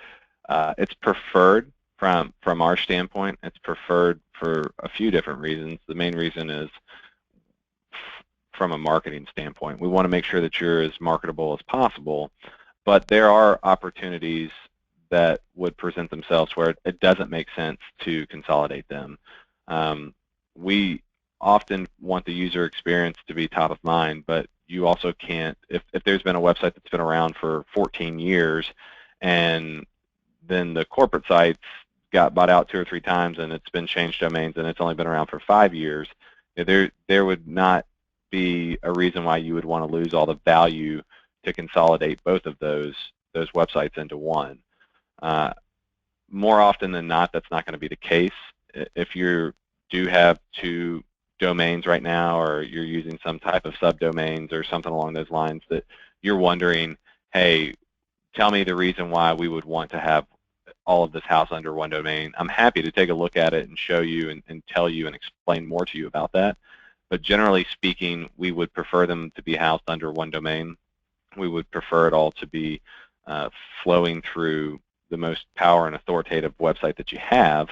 It's preferred from our standpoint. It's preferred for a few different reasons. The main reason is from a marketing standpoint. We want to make sure that you're as marketable as possible, but there are opportunities that would present themselves where it doesn't make sense to consolidate them. We often want the user experience to be top of mind, but you also can't, if there's been a website that's been around for 14 years and then the corporate site's got bought out 2 or 3 times and it's been changed domains and it's only been around for 5 years, there would not be a reason why you would want to lose all the value to consolidate both of those websites into one. More often than not, that's not going to be the case. If you do have 2 domains right now, or you're using some type of subdomains or something along those lines, that you're wondering, hey, tell me the reason why we would want to have all of this house under one domain, I'm happy to take a look at it and show you and tell you and explain more to you about that. But generally speaking, we would prefer them to be housed under one domain. We would prefer it all to be flowing through the most power and authoritative website that you have,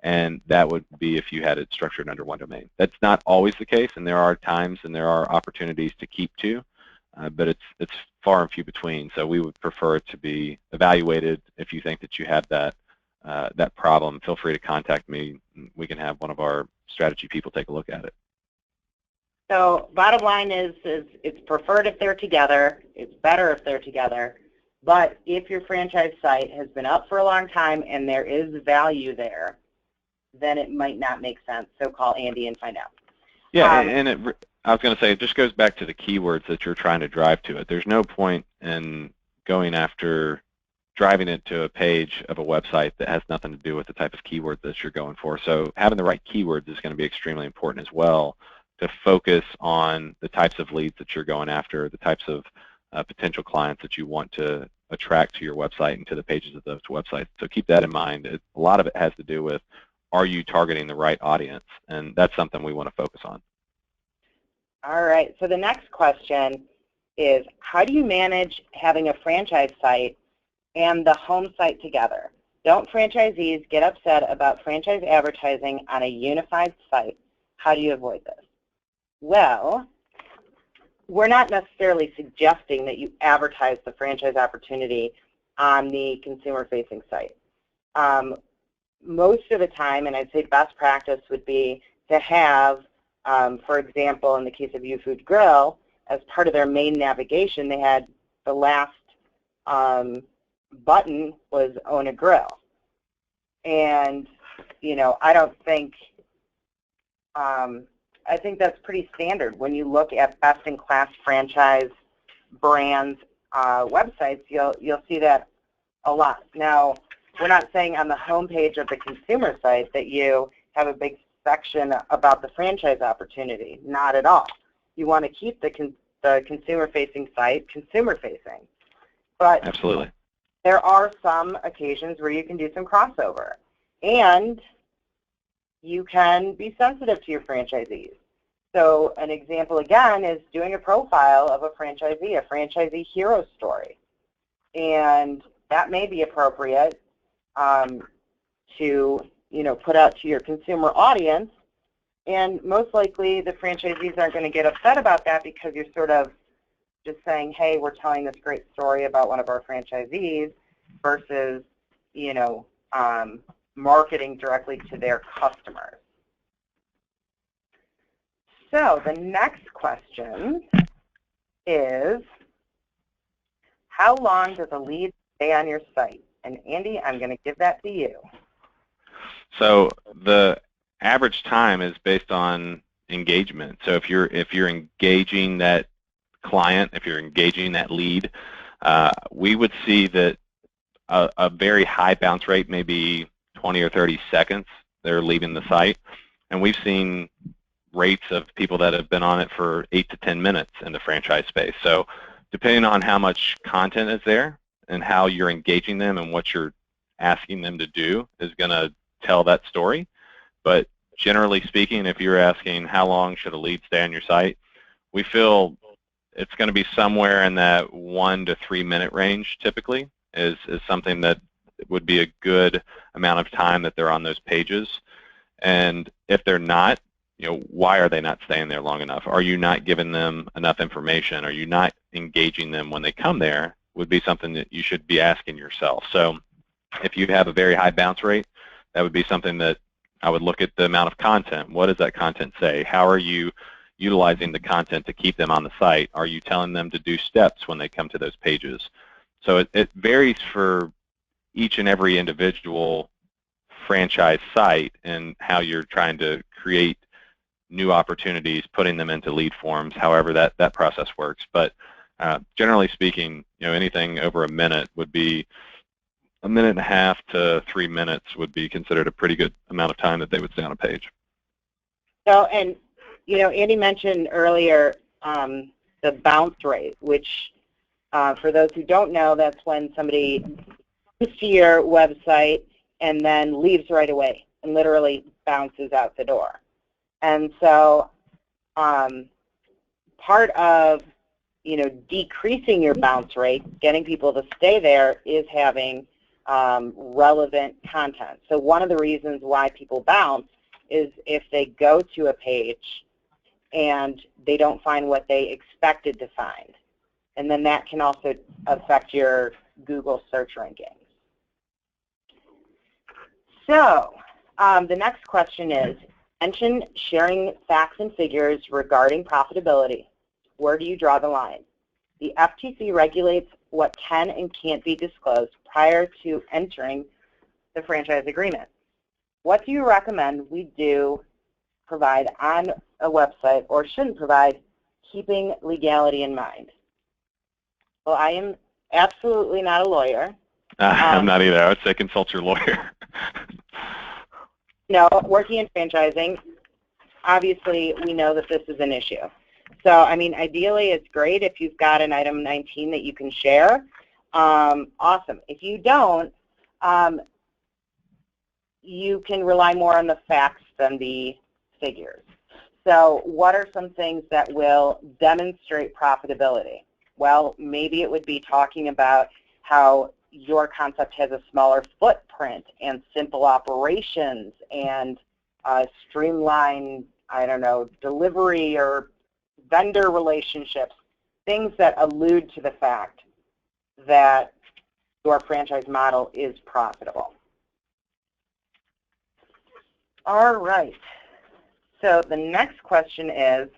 and that would be if you had it structured under one domain. That's not always the case, and there are times and there are opportunities to keep 2, but it's far and few between. So we would prefer it to be evaluated. If you think that you have that problem, feel free to contact me. We can have one of our strategy people take a look at it. So bottom line is it's preferred if they're together. It's better if they're together. But if your franchise site has been up for a long time and there is value there, then it might not make sense. So call Andy and find out. Yeah, I was going to say, it just goes back to the keywords that you're trying to drive to it. There's no point in going after driving it to a page of a website that has nothing to do with the type of keywords that you're going for. So having the right keywords is going to be extremely important as well, to focus on the types of leads that you're going after, the types of potential clients that you want to attract to your website and to the pages of those websites. So keep that in mind. A lot of it has to do with, are you targeting the right audience? And that's something we want to focus on. All right. So the next question is, how do you manage having a franchise site and the home site together? Don't franchisees get upset about franchise advertising on a unified site? How do you avoid this? Well, we're not necessarily suggesting that you advertise the franchise opportunity on the consumer-facing site. Most of the time, and I'd say best practice would be to have, for example, in the case of YouFood Grill, as part of their main navigation, they had the last button was own a grill. And, you know, I don't think, I think that's pretty standard. When you look at best-in-class franchise brands websites, you'll see that a lot. Now, we're not saying on the homepage of the consumer site that you have a big section about the franchise opportunity. Not at all. You want to keep the consumer-facing site consumer-facing. But absolutely, there are some occasions where you can do some crossover. And you can be sensitive to your franchisees. So an example, again, is doing a profile of a franchisee hero story. And that may be appropriate to, you know, put out to your consumer audience. And most likely the franchisees aren't going to get upset about that because you're sort of just saying, hey, we're telling this great story about one of our franchisees versus, you know, marketing directly to their customers. So the next question is, how long does a lead stay on your site? And Andy, I'm going to give that to you. So the average time is based on engagement. So if you're engaging that client, if you're engaging that lead, we would see that a very high bounce rate, maybe 20 or 30 seconds, they're leaving the site. And we've seen rates of people that have been on it for 8 to 10 minutes in the franchise space. So depending on how much content is there and how you're engaging them and what you're asking them to do is going to tell that story. But generally speaking, if you're asking how long should a lead stay on your site, we feel it's going to be somewhere in that 1 to 3 minute range typically is something that would be a good amount of time that they're on those pages. And if they're not, you know, why are they not staying there long enough? Are you not giving them enough information? Are you not engaging them when they come there? Would be something that you should be asking yourself. So if you have a very high bounce rate, that would be something that I would look at the amount of content. What does that content say? How are you utilizing the content to keep them on the site? Are you telling them to do steps when they come to those pages? So it varies for each and every individual franchise site and how you're trying to create new opportunities, putting them into lead forms, however that process works. But generally speaking, you know, anything over a minute would be, 1.5 minutes to 3 minutes would be considered a pretty good amount of time that they would stay on a page. So, and you know, Andy mentioned earlier the bounce rate, which for those who don't know, that's when somebody comes to your website and then leaves right away and literally bounces out the door. And so part of, you know, decreasing your bounce rate, getting people to stay there, is having relevant content. So one of the reasons why people bounce is if they go to a page and they don't find what they expected to find. And then that can also affect your Google search rankings. So the next question is, mention sharing facts and figures regarding profitability. Where do you draw the line? The FTC regulates what can and can't be disclosed prior to entering the franchise agreement. What do you recommend we do provide on a website or shouldn't provide, keeping legality in mind? Well, I am absolutely not a lawyer. I'm not either. I would say consult your lawyer. No, working in franchising, obviously we know that this is an issue. So, I mean, ideally it's great if you've got an item 19 that you can share. Awesome. If you don't, you can rely more on the facts than the figures. So what are some things that will demonstrate profitability? Well, maybe it would be talking about how your concept has a smaller footprint and simple operations and streamlined, I don't know, delivery or vendor relationships, things that allude to the fact that your franchise model is profitable. All right. So the next question is,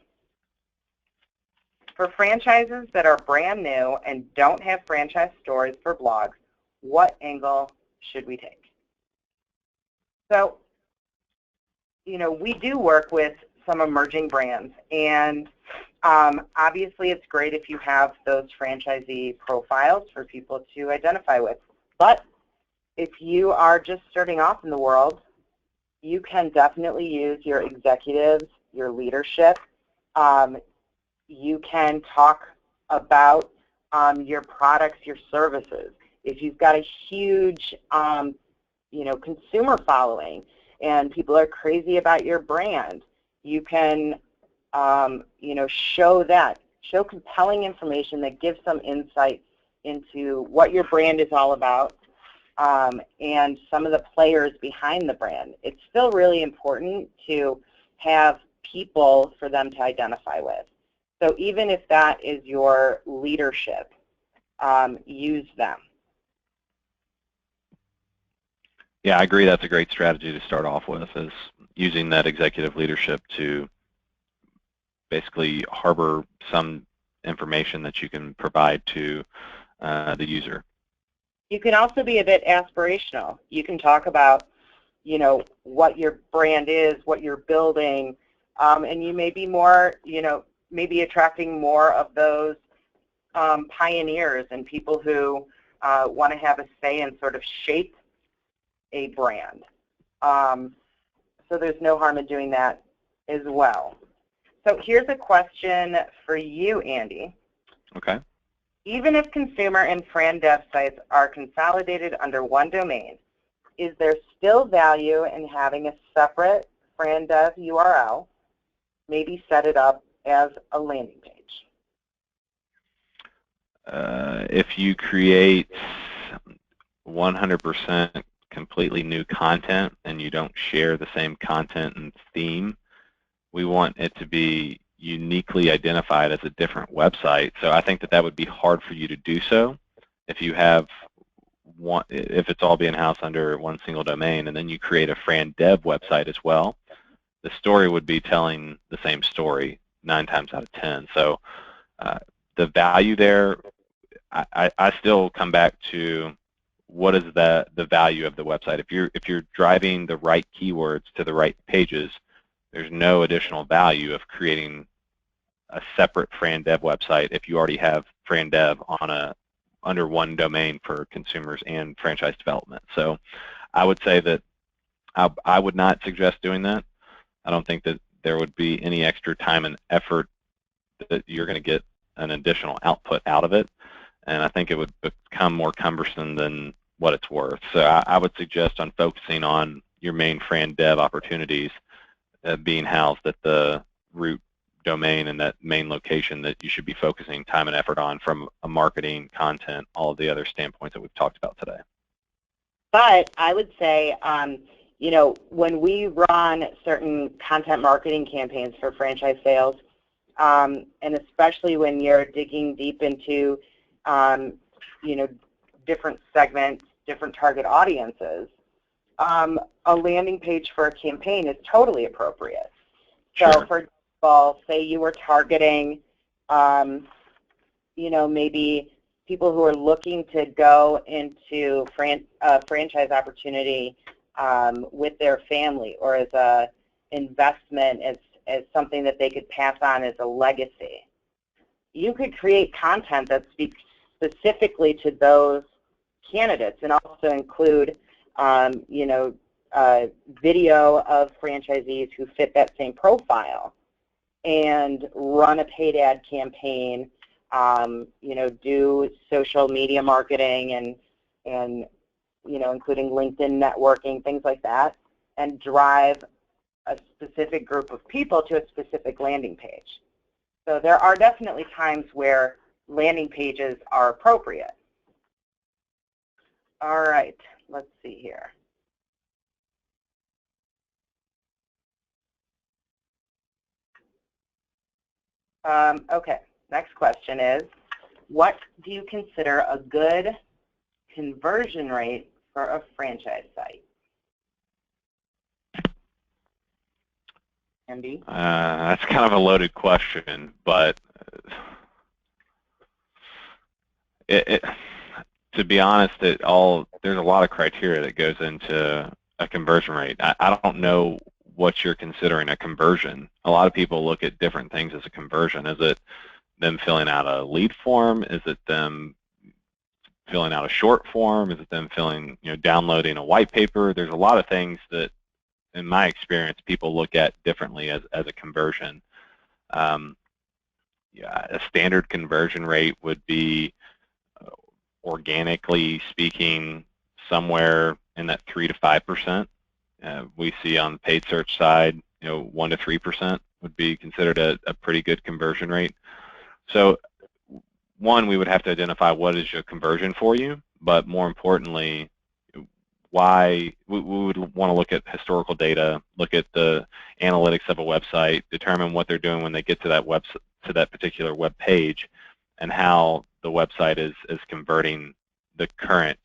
for franchises that are brand new and don't have franchise stores for blogs, what angle should we take? So, we do work with some emerging brands, and obviously it's great if you have those franchisee profiles for people to identify with. But if you are just starting off in the world, you can definitely use your executives, your leadership. You can talk about your products, your services. If you've got a huge consumer following and people are crazy about your brand, you can show compelling information that gives some insight into what your brand is all about and some of the players behind the brand. It's still really important to have people for them to identify with. So even if that is your leadership, use them. Yeah, I agree. That's a great strategy to start off with, is using that executive leadership to basically harbor some information that you can provide to the user. You can also be a bit aspirational. You can talk about, what your brand is, what you're building, and you may be more, maybe attracting more of those pioneers and people who want to have a say and sort of shape a brand. So there's no harm in doing that as well. So here's a question for you, Andy. Okay. Even if consumer and fran dev sites are consolidated under one domain, is there still value in having a separate fran dev URL, maybe set it up as a landing page? If you create 100% completely new content and you don't share the same content and theme, we want it to be uniquely identified as a different website. So I think that would be hard for you to do so if you have one, if it's all being housed under one single domain, and then you create a fran dev website as well. The story would be telling the same story 9 times out of 10. So the value there, I still come back to what is the value of the website. If you're driving the right keywords to the right pages, there's no additional value of creating a separate fran dev website if you already have fran dev on under one domain for consumers and franchise development. So I would say that I would not suggest doing that. I don't think that there would be any extra time and effort that you're going to get an additional output out of it, and I think it would become more cumbersome than what it's worth. So I would suggest on focusing on your main fran dev opportunities being housed at the root domain and that main location that you should be focusing time and effort on from a marketing, content, all of the other standpoints that we've talked about today. But I would say, when we run certain content marketing campaigns for franchise sales, and especially when you're digging deep into, different segments, different target audiences, a landing page for a campaign is totally appropriate. So, sure. for example, say you were targeting, maybe people who are looking to go into franchise opportunity with their family, or as a investment, as something that they could pass on as a legacy. You could create content that speaks specifically to those candidates, and also include, video of franchisees who fit that same profile, and run a paid ad campaign. Do social media marketing and including LinkedIn networking, things like that, and drive a specific group of people to a specific landing page. So there are definitely times where landing pages are appropriate. All right, let's see here. Okay, Next question is, what do you consider a good conversion rate for a franchise site? Andy? That's kind of a loaded question, but to be honest, there's a lot of criteria that goes into a conversion rate. I don't know what you're considering a conversion. A lot of people look at different things as a conversion. Is it them filling out a lead form? Is it them filling out a short form? Is it them downloading a white paper? There's a lot of things that, in my experience, people look at differently as a conversion. Yeah, a standard conversion rate would be, organically speaking, somewhere in that 3 to 5%. We see on the paid search side, 1 to 3% would be considered a pretty good conversion rate. So, one, we would have to identify what is your conversion for you, but more importantly, why we would want to look at historical data, look at the analytics of a website, determine what they're doing when they get to that particular web page, and how the website is converting the current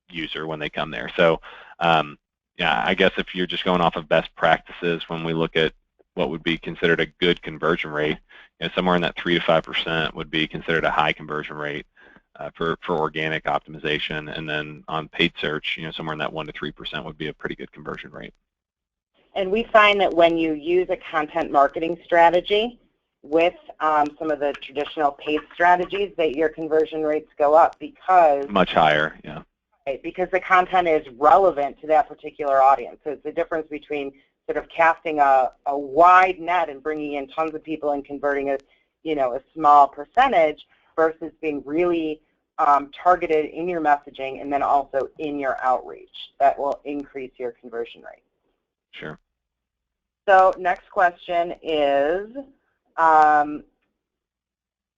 user when they come there. So, yeah, I guess if you're just going off of best practices, when we look at what would be considered a good conversion rate, somewhere in that 3 to 5% would be considered a high conversion rate for organic optimization, and then on paid search, somewhere in that 1 to 3% would be a pretty good conversion rate. And we find that when you use a content marketing strategy with some of the traditional paid strategies, that your conversion rates go up because much higher, yeah. Right, because the content is relevant to that particular audience. So it's the difference between sort of casting a wide net and bringing in tons of people and converting a small percentage versus being really targeted in your messaging and then also in your outreach. That will increase your conversion rate. Sure. So next question is,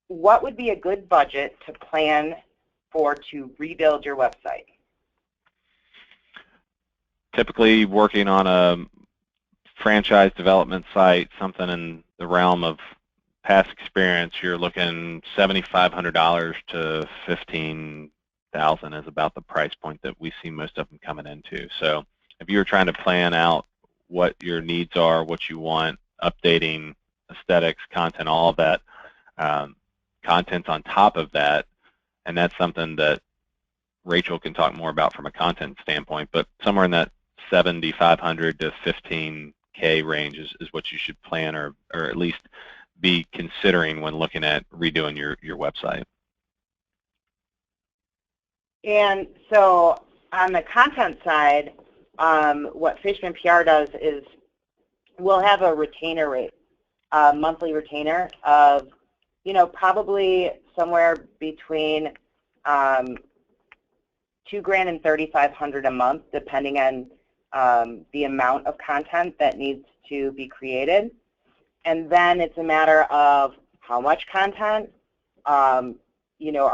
what would be a good budget to plan for to rebuild your website? Typically working on a franchise development site, something in the realm of past experience, you're looking $7,500 to $15,000 is about the price point that we see most of them coming into. So if you're trying to plan out what your needs are, what you want, updating aesthetics, content, all of that, content's on top of that, and that's something that Rachel can talk more about from a content standpoint, but somewhere in that $7,500 to $15K range is what you should plan or at least be considering when looking at redoing your website. And so on the content side, what Fishman PR does is we'll have a retainer rate, a monthly retainer of, probably somewhere between $2,000 and $3,500 a month, depending on the amount of content that needs to be created. And then it's a matter of how much content, are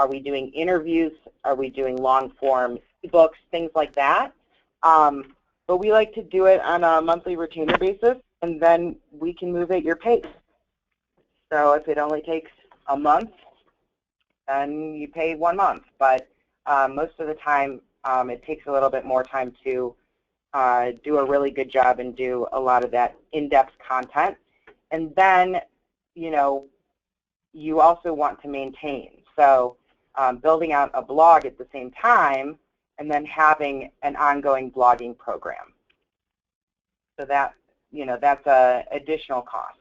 we doing interviews, are we doing long-form ebooks, things like that. But we like to do it on a monthly retainer basis, and then we can move at your pace. So if it only takes a month, then you pay 1 month. But most of the time, it takes a little bit more time to do a really good job and do a lot of that in-depth content. And then, you also want to maintain. So building out a blog at the same time and then having an ongoing blogging program. So that, that's an additional cost.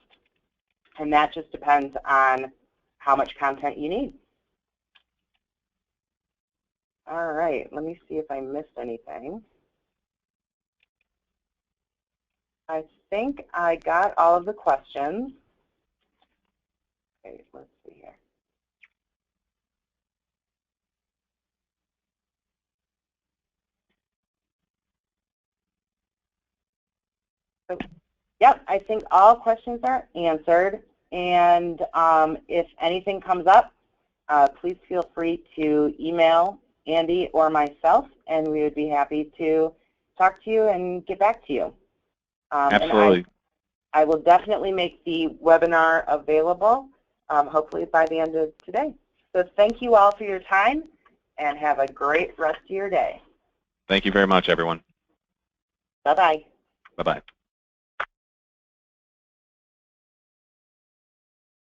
And that just depends on how much content you need. All right, let me see if I missed anything. I think I got all of the questions. Okay, let's see here. So, yep, I think all questions are answered. And if anything comes up, please feel free to email Andy or myself, and we would be happy to talk to you and get back to you. Absolutely. And I will definitely make the webinar available hopefully by the end of today. So thank you all for your time, and have a great rest of your day. Thank you very much, everyone. Bye-bye. Bye-bye.